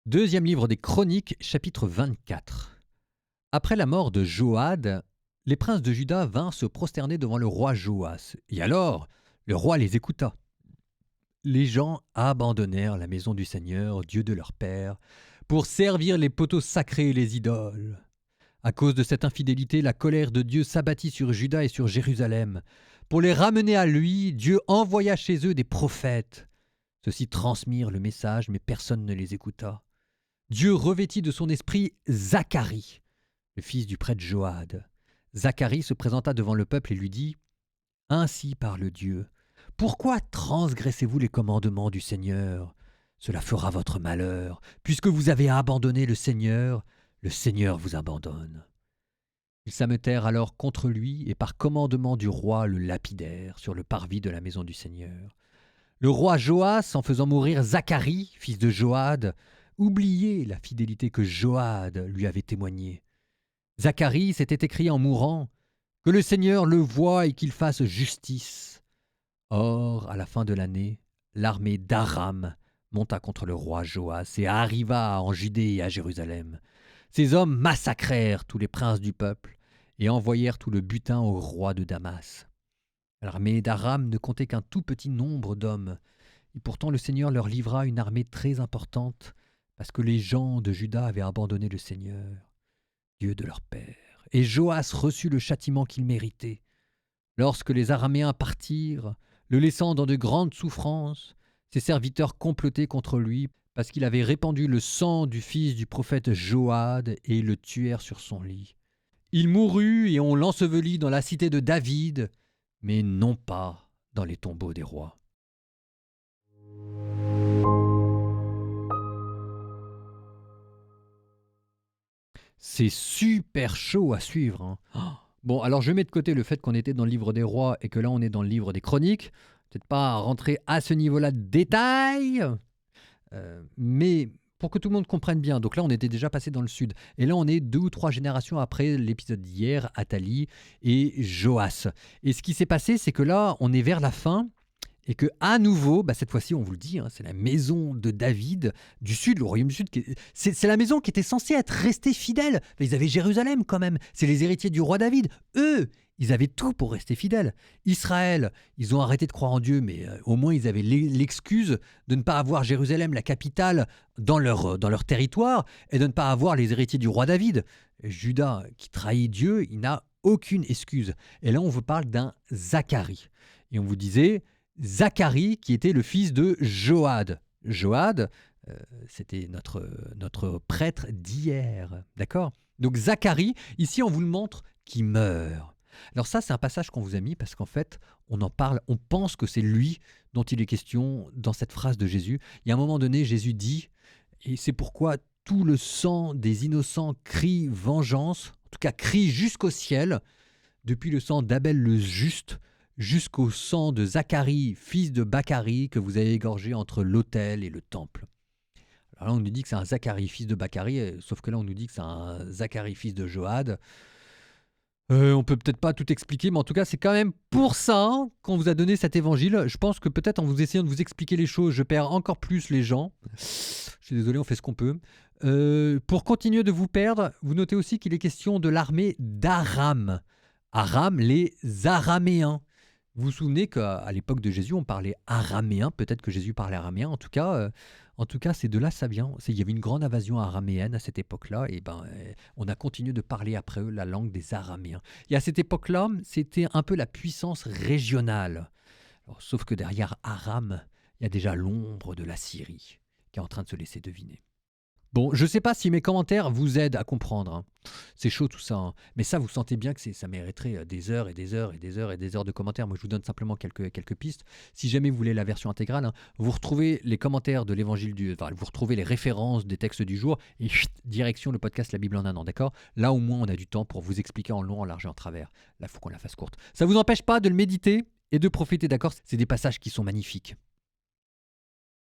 Deuxième livre des Chroniques, chapitre 24. Après la mort de Joad, les princes de Juda vinrent se prosterner devant le roi Joas. Et alors, le roi les écouta. Les gens abandonnèrent la maison du Seigneur, Dieu de leur père, pour servir les poteaux sacrés et les idoles. À cause de cette infidélité, la colère de Dieu s'abattit sur Juda et sur Jérusalem. Pour les ramener à lui, Dieu envoya chez eux des prophètes. Ceux-ci transmirent le message, mais personne ne les écouta. Dieu revêtit de son esprit Zacharie, le fils du prêtre Joad. Zacharie se présenta devant le peuple et lui dit « Ainsi parle Dieu. Pourquoi transgressez-vous les commandements du Seigneur ? Cela fera votre malheur. Puisque vous avez abandonné le Seigneur vous abandonne. » Ils s'ameutèrent alors contre lui et par commandement du roi le lapidèrent sur le parvis de la maison du Seigneur. Le roi Joas, en faisant mourir Zacharie, fils de Joad, oubliait la fidélité que Joad lui avait témoignée. Zacharie s'était écrié en mourant « Que le Seigneur le voie et qu'il fasse justice. » Or, à la fin de l'année, l'armée d'Aram monta contre le roi Joas et arriva en Judée et à Jérusalem. Ces hommes massacrèrent tous les princes du peuple et envoyèrent tout le butin au roi de Damas. L'armée d'Aram ne comptait qu'un tout petit nombre d'hommes, et pourtant le Seigneur leur livra une armée très importante, parce que les gens de Juda avaient abandonné le Seigneur, Dieu de leur père. Et Joas reçut le châtiment qu'il méritait. Lorsque les Araméens partirent, le laissant dans de grandes souffrances, ses serviteurs complotaient contre lui, parce qu'il avait répandu le sang du fils du prophète Joad, et le tuèrent sur son lit. Il mourut, et on l'ensevelit dans la cité de David, mais non pas dans les tombeaux des rois. C'est super chaud à suivre, hein. Bon, alors je mets de côté le fait qu'on était dans le livre des rois et que là on est dans le livre des chroniques. Peut-être pas rentrer à ce niveau-là de détail, mais pour que tout le monde comprenne bien. Donc là on était déjà passé dans le sud. Et là on est 2 ou 3 générations après l'épisode d'hier, Athalie et Joas. Et ce qui s'est passé, c'est que là on est vers la fin. Et que à nouveau, cette fois-ci, on vous le dit, hein, c'est la maison de David du Sud, le royaume du Sud. C'est la maison qui était censée être restée fidèle. Ils avaient Jérusalem quand même. C'est les héritiers du roi David. Eux, ils avaient tout pour rester fidèles. Israël, ils ont arrêté de croire en Dieu, mais au moins ils avaient l'excuse de ne pas avoir Jérusalem, la capitale, dans leur territoire, et de ne pas avoir les héritiers du roi David. Judas, qui trahit Dieu, il n'a aucune excuse. Et là, on vous parle d'un Zacharie. Et on vous disait... Zacharie, qui était le fils de Joad. Joad, c'était notre prêtre d'hier, d'accord ? Donc Zacharie, ici on vous le montre, qui meurt. Alors ça, c'est un passage qu'on vous a mis parce qu'en fait, on en parle, on pense que c'est lui dont il est question dans cette phrase de Jésus. Il y a un moment donné, Jésus dit, et c'est pourquoi tout le sang des innocents crie vengeance, en tout cas crie jusqu'au ciel, depuis le sang d'Abel le juste, jusqu'au sang de Zacharie, fils de Bachari, que vous avez égorgé entre l'autel et le temple. Alors là, on nous dit que c'est un Zacharie, fils de Bachari, sauf que là, on nous dit que c'est un Zacharie, fils de Joad. On peut peut-être pas tout expliquer, mais en tout cas, c'est quand même pour ça qu'on vous a donné cet évangile. Je pense que peut-être en vous essayant de vous expliquer les choses, je perds encore plus les gens. Je suis désolé, on fait ce qu'on peut. Pour continuer de vous perdre, vous notez aussi qu'il est question de l'armée d'Aram. Aram, les Araméens. Vous vous souvenez qu'à l'époque de Jésus, on parlait araméen. Peut-être que Jésus parlait araméen. En tout cas, c'est de là ça vient. Il y avait une grande invasion araméenne à cette époque-là. Et on a continué de parler après eux la langue des Araméens. Et à cette époque-là, c'était un peu la puissance régionale. Alors, sauf que derrière Aram, il y a déjà l'ombre de la Syrie qui est en train de se laisser deviner. Bon, je ne sais pas si mes commentaires vous aident à comprendre, hein. C'est chaud tout ça, hein. Mais ça, vous sentez bien que ça mériterait des heures et des heures et des heures et des heures de commentaires. Moi, je vous donne simplement quelques pistes. Si jamais vous voulez la version intégrale, hein, vous retrouvez les commentaires de l'évangile vous retrouvez les références des textes du jour et direction le podcast La Bible en un an, d'accord ? Là, au moins, on a du temps pour vous expliquer en long, en large et en travers. Là, il faut qu'on la fasse courte. Ça ne vous empêche pas de le méditer et de profiter, d'accord ? C'est des passages qui sont magnifiques.